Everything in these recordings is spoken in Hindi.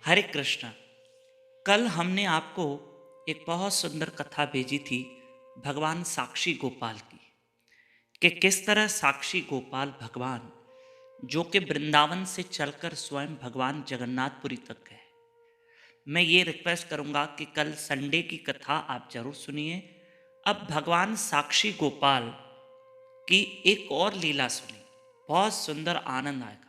हरे कृष्णा। कल हमने आपको एक बहुत सुंदर कथा भेजी थी भगवान साक्षी गोपाल की, कि किस तरह साक्षी गोपाल भगवान जो कि वृंदावन से चलकर स्वयं भगवान जगन्नाथपुरी तक गए। मैं ये रिक्वेस्ट करूंगा कि कल संडे की कथा आप जरूर सुनिए। अब भगवान साक्षी गोपाल की एक और लीला सुनिए, बहुत सुंदर आनंद आएगा।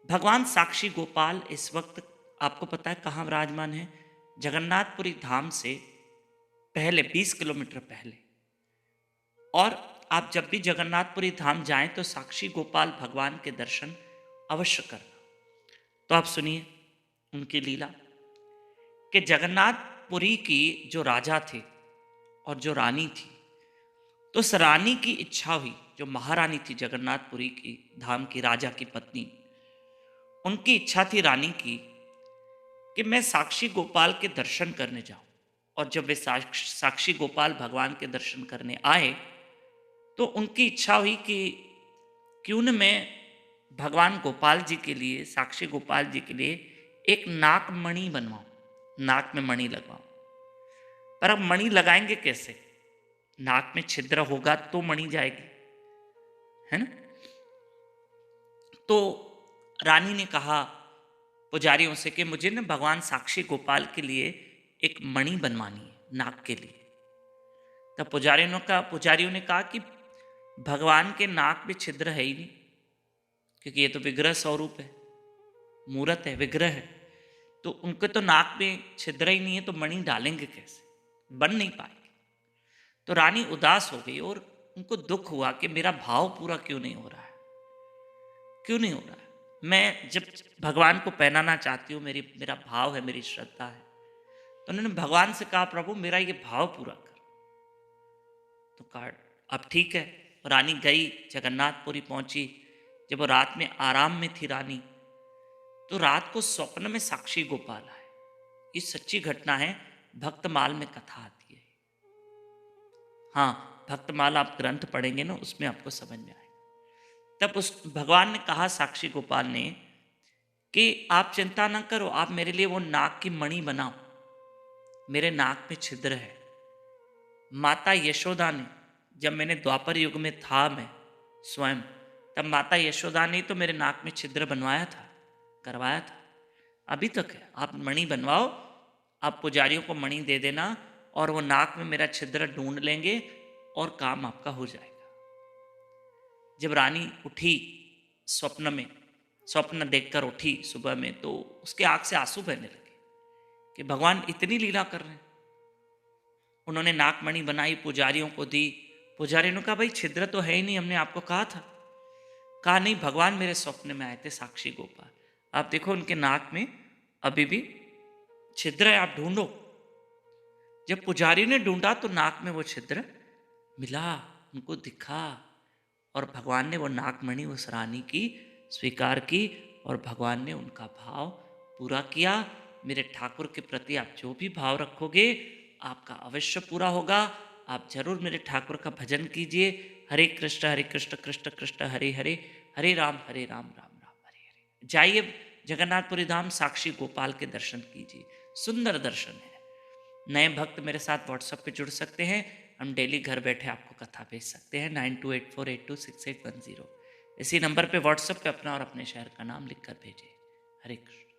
भगवान साक्षी गोपाल इस वक्त आपको पता है कहाँ विराजमान है? जगन्नाथपुरी धाम से पहले 20 किलोमीटर पहले। और आप जब भी जगन्नाथपुरी धाम जाएं तो साक्षी गोपाल भगवान के दर्शन अवश्य करना। तो आप सुनिए उनकी लीला कि जगन्नाथपुरी की जो राजा थे और जो रानी थी, तो उस रानी की इच्छा हुई, जो महारानी थी जगन्नाथपुरी की धाम की राजा की पत्नी, उनकी इच्छा थी रानी की कि मैं साक्षी गोपाल के दर्शन करने जाऊं। और जब वे साक्षी गोपाल भगवान के दर्शन करने आए तो उनकी इच्छा हुई कि क्यों न मैं भगवान गोपाल जी के लिए, साक्षी गोपाल जी के लिए एक नाक मणि बनवाऊं, नाक में मणि लगवाऊं। पर अब मणि लगाएंगे कैसे? नाक में छिद्र होगा तो मणि जाएगी, है ना? तो रानी ने कहा पुजारियों से कि मुझे ना भगवान साक्षी गोपाल के लिए एक मणि बनवानी है नाक के लिए। तब पुजारियों ने कहा कि भगवान के नाक में छिद्र है ही नहीं, क्योंकि ये तो विग्रह स्वरूप है, मूर्त है, विग्रह है, तो उनके तो नाक में छिद्र ही नहीं है, तो मणि डालेंगे कैसे? बन नहीं पाएगी। तो रानी उदास हो गई और उनको दुख हुआ कि मेरा भाव पूरा क्यों नहीं हो रहा है, क्यों नहीं हो रहा है। मैं जब भगवान को पहनाना चाहती हूँ, मेरा भाव है, मेरी श्रद्धा है। तो उन्होंने भगवान से कहा प्रभु मेरा ये भाव पूरा कर। तो कहा अब ठीक है। रानी गई, जगन्नाथपुरी पहुंची। जब वो रात में आराम में थी रानी, तो रात को स्वप्न में साक्षी गोपाल आए। ये सच्ची घटना है, भक्तमाल में कथा आती है। हाँ, भक्तमाल आप ग्रंथ पढ़ेंगे ना, उसमें आपको समझ में आएगा। तब उस भगवान ने कहा साक्षी गोपाल ने कि आप चिंता ना करो, आप मेरे लिए वो नाक की मणि बनाओ, मेरे नाक में छिद्र है। माता यशोदा ने, जब मैंने द्वापर युग में था मैं स्वयं, तब माता यशोदा ने तो मेरे नाक में छिद्र बनवाया था, करवाया था, अभी तक है। आप मणि बनवाओ, आप पुजारियों को मणि दे देना और वो नाक में मेरा छिद्र ढूंढ लेंगे और काम आपका हो जाएगा। जब रानी उठी स्वप्न में, स्वप्न देखकर उठी सुबह में, तो उसके आंख से आंसू बहने लगे कि भगवान इतनी लीला कर रहे हैं। उन्होंने नाकमणि बनाई, पुजारियों को दी। पुजारियों ने कहा भाई छिद्र तो है ही नहीं, हमने आपको कहा था। कहा नहीं, भगवान मेरे स्वप्न में आए थे साक्षी गोपाल, आप देखो उनके नाक में अभी भी छिद्र है, आप ढूंढो। जब पुजारी ने ढूंढा तो नाक में वो छिद्र मिला, उनको दिखा। और भगवान ने वो नाकमणि उस रानी की स्वीकार की और भगवान ने उनका भाव पूरा किया। मेरे ठाकुर के प्रति आप जो भी भाव रखोगे आपका अवश्य पूरा होगा। आप जरूर मेरे ठाकुर का भजन कीजिए। हरे कृष्ण कृष्ण कृष्ण हरे हरे, हरे राम राम राम हरे हरे। जाइए जगन्नाथपुरी धाम, साक्षी गोपाल के दर्शन कीजिए, सुंदर दर्शन है। नए भक्त मेरे साथ व्हाट्सएप पे जुड़ सकते हैं, हम डेली घर बैठे आपको कथा भेज सकते हैं। 9284826810 इसी नंबर पे व्हाट्सएप पे अपना और अपने शहर का नाम लिखकर भेजिए। हरे कृष्ण।